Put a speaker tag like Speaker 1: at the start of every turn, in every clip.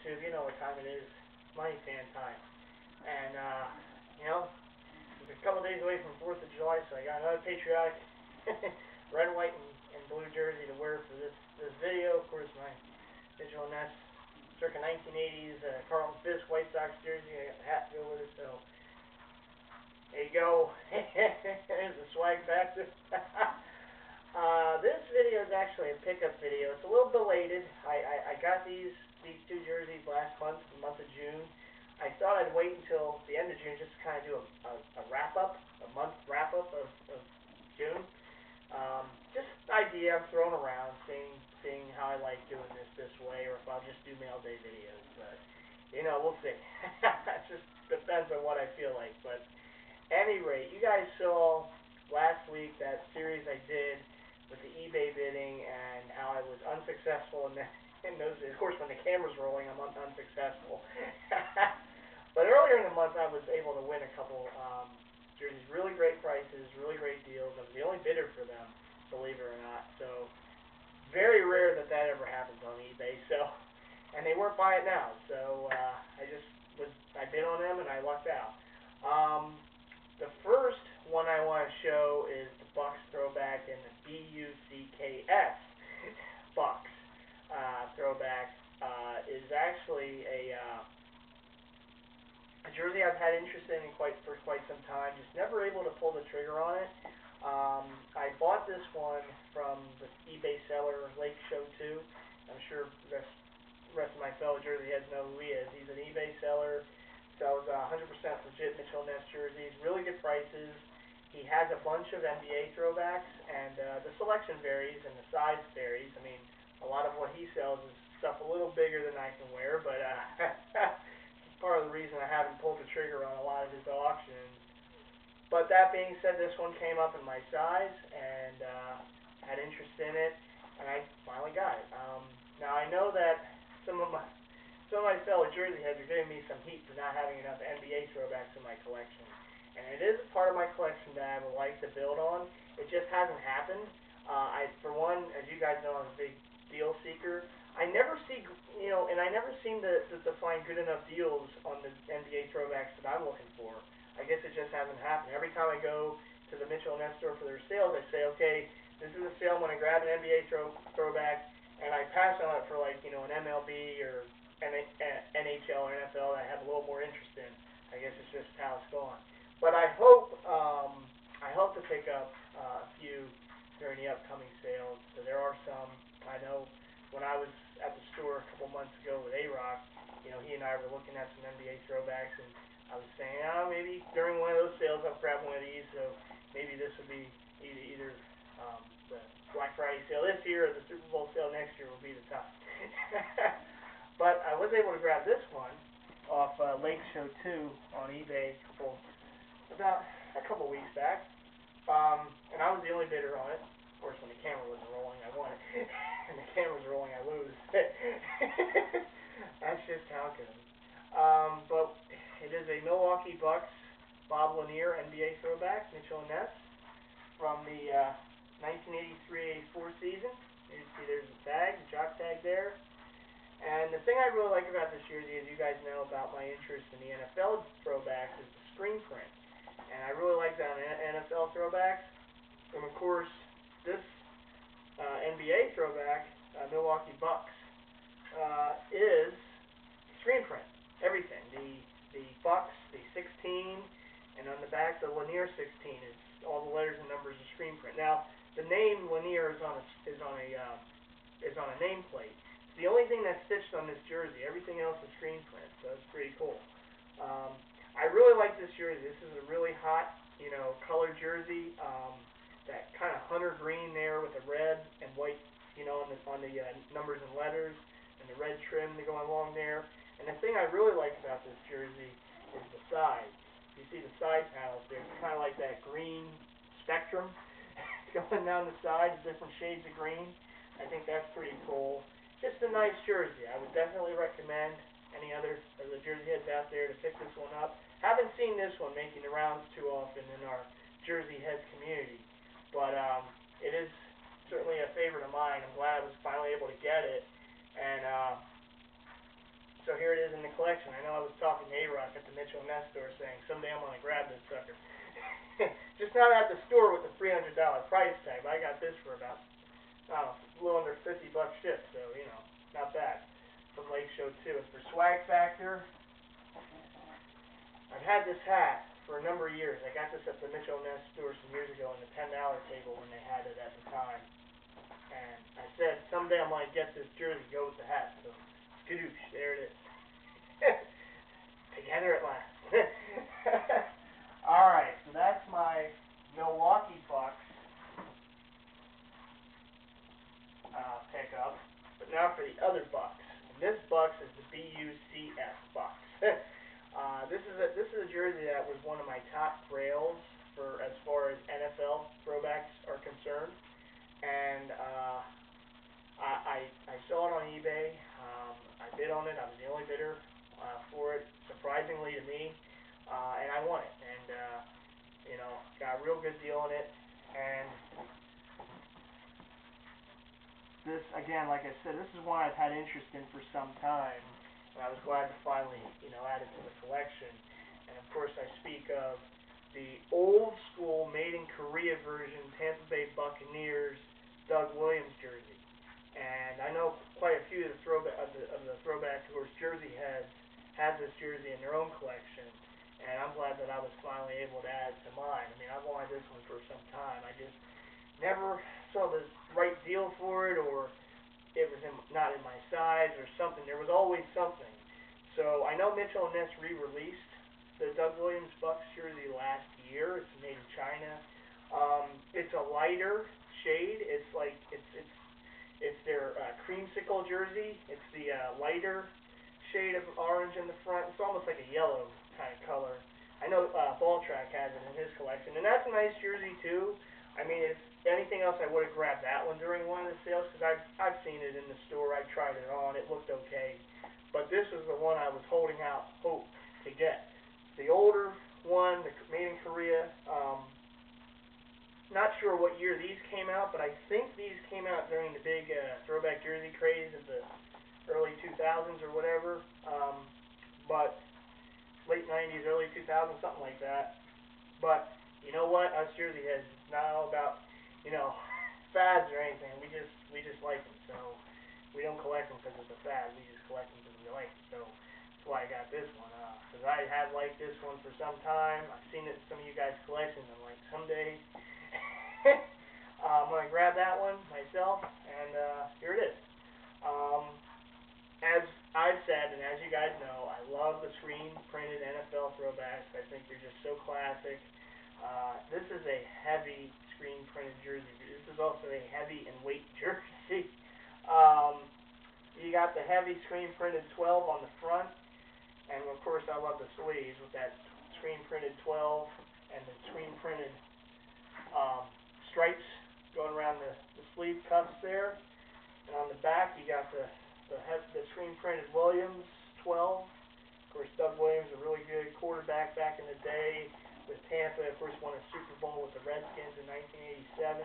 Speaker 1: YouTube, you know what time it is. Mighty Fan time. And, you know, it's a couple days away from 4th of July, so I got another patriotic red, white, and blue jersey to wear for this video. Of course, my Mitchell & Ness circa 1980s Carlton Fisk White Sox jersey. I got the hat to go with it, so there you go. There's the swag factor. This video is actually a pickup video. It's a little belated. I got these two jerseys last month, the month of June. I thought I'd wait until the end of June just to kind of do a wrap-up, a month wrap-up of June. Just an idea I'm throwing around, seeing how I like doing this way, or if I'll just do mail day videos. But, you know, we'll see. It just depends on what I feel like. But, at any rate, you guys saw last week that series I did with the eBay bidding and how I was unsuccessful in those. Of course, when the camera's rolling, I'm unsuccessful. But earlier in the month, I was able to win a couple jerseys. Really great prices, really great deals. I was the only bidder for them, believe it or not. So, very rare that ever happens on eBay. So, and they weren't buying now. So, I bid on them and I lucked out. The first one I want to show is the Bucs throwback and the Bucs Bucs throwback. Is actually a jersey I've had interest in for quite some time. Just never able to pull the trigger on it. I bought this one from the eBay seller, Lake Show 2. I'm sure the rest of my fellow jersey heads know who he is. He's an eBay seller. Sells 100% legit Mitchell & Ness jerseys, really good prices. He has a bunch of NBA throwbacks, and the selection varies and the size varies. I mean, a lot of what he sells is stuff a little bigger than I can wear, but it's part of the reason I haven't pulled the trigger on a lot of his auctions. But that being said, this one came up in my size, and had interest in it, and I finally got it. Now, I know that some of my fellow jersey heads are giving me some heat for not having enough NBA throwbacks in my collection. And it is a part of my collection that I would like to build on. It just hasn't happened. For one, as you guys know, I'm a big deal seeker. I never see, and I never seem to find good enough deals on the NBA throwbacks that I'm looking for. I guess it just hasn't happened. Every time I go to the Mitchell & Ness store for their sales, I say, okay, this is a sale. I'm going to grab an NBA throwback, and I pass on it for an MLB or NHL or NFL that I have a little more interest in. I guess it's just how it's going. But I hope to pick up a few during the upcoming sales. So there are some. I know when I was at the store a couple months ago with A-Rock, he and I were looking at some NBA throwbacks, and I was saying, maybe during one of those sales I'll grab one of these. So maybe this would be either the Black Friday sale this year or the Super Bowl sale next year will be the time. But I was able to grab this one off Lake Show 2 on eBay about a couple weeks back. And I was the only bidder on it. Of course, when the camera wasn't rolling, I won it. And the camera's rolling, I lose. That's just how it goes. But it is a Milwaukee Bucks Bob Lanier NBA throwback, Mitchell & Ness, from the 1983-84 season. You see there's the tag, the jock tag there. And the thing I really like about this jersey, as you guys know about my interest in the NFL throwbacks, is the screen print. And I really like that on NFL throwbacks. And of course, this NBA throwback, Milwaukee Bucks, is screen print. Everything. The Bucks, the 16, and on the back, the Lanier 16 is all the letters and numbers of screen print. Now, the name Lanier is on a nameplate. The only thing that's stitched on this jersey, everything else is screen print, so it's pretty cool. I really like this jersey. This is a really hot, color jersey. That kind of hunter green there with the red and white, on the numbers and letters, and the red trim to go along there. And the thing I really like about this jersey is the side. You see the side panels there, it's kind of like that green spectrum going down the side, different shades of green. I think that's pretty cool. Just a nice jersey. I would definitely recommend any other of the jersey heads out there to pick this one up. Haven't seen this one making the rounds too often in our jersey heads community, but it is certainly a favorite of mine. I'm glad I was finally able to get it, and So here it is in the collection. I know I was talking to A-Rock at the Mitchell & Ness store saying, someday I'm going to grab this sucker. Just not at the store with the $300 price tag, but I got this for about, I don't know, a little under $50 shipped, so, you know, not bad. From Lake Show 2. And for swag factor, I've had this hat for a number of years. I got this at the Mitchell & Ness store some years ago on the $10 table when they had it at the time. And I said, someday I'm going to get this jersey, go with the hat. So, skadoosh, there it is. Together at last. Alright, so that's my Milwaukee Bucs pickup. But now for the other Bucs. And this Bucs is the BUCS Bucs. This is a jersey that was one of my top grails for as far as NFL throwbacks are concerned. And I saw it on eBay. I bid on it. I was the only bidder for it, surprisingly to me. And I won it. And, you know, got a real good deal on it. And this, again, like I said, this is one I've had interest in for some time. And I was glad to finally, you know, add it to the collection. And, of course, I speak of the old school made in Korea version Tampa Bay Buccaneers Doug Williams jersey. And I know quite a few of the throwback tours jersey heads has this jersey in their own collection. And I'm glad that I was finally able to add it to mine. I mean, I've wanted this one for some time. I just never saw the right deal for it, or it was not in my size or something. There was always something. So I know Mitchell & Ness re-released the Doug Williams Bucs jersey last year. It's made in China. It's a lighter shade. It's like it's their creamsicle jersey. It's the lighter shade of orange in the front. It's almost like a yellow kind of color. I know Ball Track has it in his collection, and that's a nice jersey too. I mean, if anything else, I would have grabbed that one during one of the sales because I've seen it in the store. I tried it on. It looked okay, but this was the one I was holding out hope to get. The older one, the made in Korea. Not sure what year these came out, but I think these came out during the big throwback jersey craze of the early 2000s or whatever. But late 90s, early 2000s, something like that. But you know what? Us jersey heads, it's not all about, you know, fads or anything. We just like them. So we don't collect them because it's a fad. We just collect them because we like them. So that's why I got this one. Because I have liked this one for some time. I've seen it in some of you guys' collections. I'm like, someday I'm going to grab that one myself. And here it is. As I've said, and as you guys know, I love the screen-printed NFL throwbacks. I think they're just so classic. This is a heavy screen-printed jersey. This is also a heavy and weight jersey. You got the heavy screen-printed 12 on the front, and of course I love the sleeves with that screen-printed 12 and the screen-printed stripes going around the sleeve cuffs there. And on the back you got the screen-printed Williams 12. Of course, Doug Williams, a really good quarterback back in the day with Tampa. Of course, won a Super Bowl with the Redskins in 1987.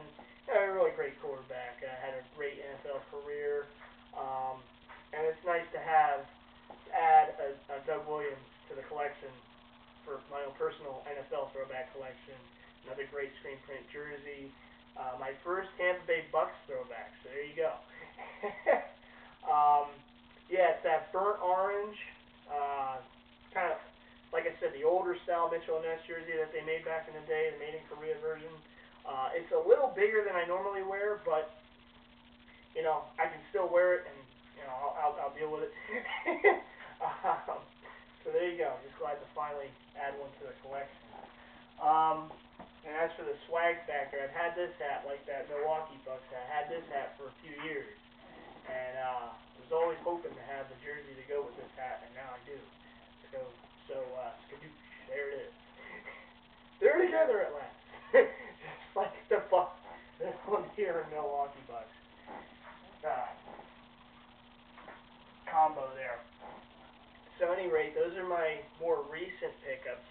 Speaker 1: A really great quarterback. Had a great NFL career. And it's nice to add a Doug Williams to the collection for my own personal NFL throwback collection. Another great screen print jersey. My first Tampa Bay Bucs throwback. So there you go. Yeah, it's that burnt orange, kind of, like I said, the older style Mitchell & Ness jersey that they made back in the day, the made in Korea version. It's a little bigger than I normally wear, but, you know, I can still wear it, and, you know, I'll deal with it. So there you go. Just glad to finally add one to the collection. And as for the swag factor, I've had this hat, like that Milwaukee Bucs hat. I had this hat for a few years. And was always hoping to have the jersey to go with this hat, and now I do. So skadoosh, there it is. They're together at last. Just like the Bucs. This one here in Milwaukee Bucs. Combo there. So at any rate, those are my more recent pickups.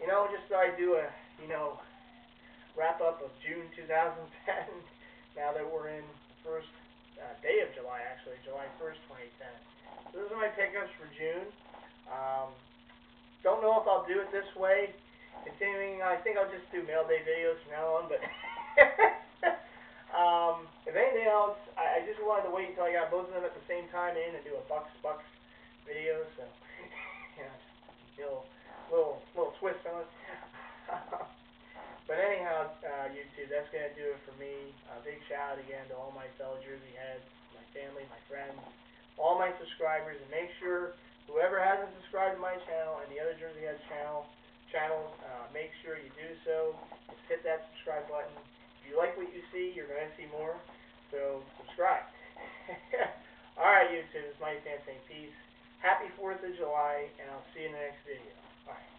Speaker 1: You know, just thought I'd do a, you know, wrap up of June 2010. Now that we're in the first day of July, actually, July 1st, 2010. So those are my pickups for June. Don't know if I'll do it this way. Continuing, I think I'll just do mail day videos from now on, but if anything else, I just wanted to wait until I got both of them at the same time in and do a Bucs video, so, you know, little twist on it. But anyhow, YouTube, that's going to do it for me. Big shout out again to all my fellow Jersey heads, my family, my friends, all my subscribers, and make sure whoever hasn't subscribed to my channel and the other Jersey Heads channels, make sure you do so. Just hit that subscribe button. If you like what you see, you're going to see more, so subscribe. Alright, YouTube, it's MightyFan's saying peace. Happy 4th of July, and I'll see you in the next video. Alright.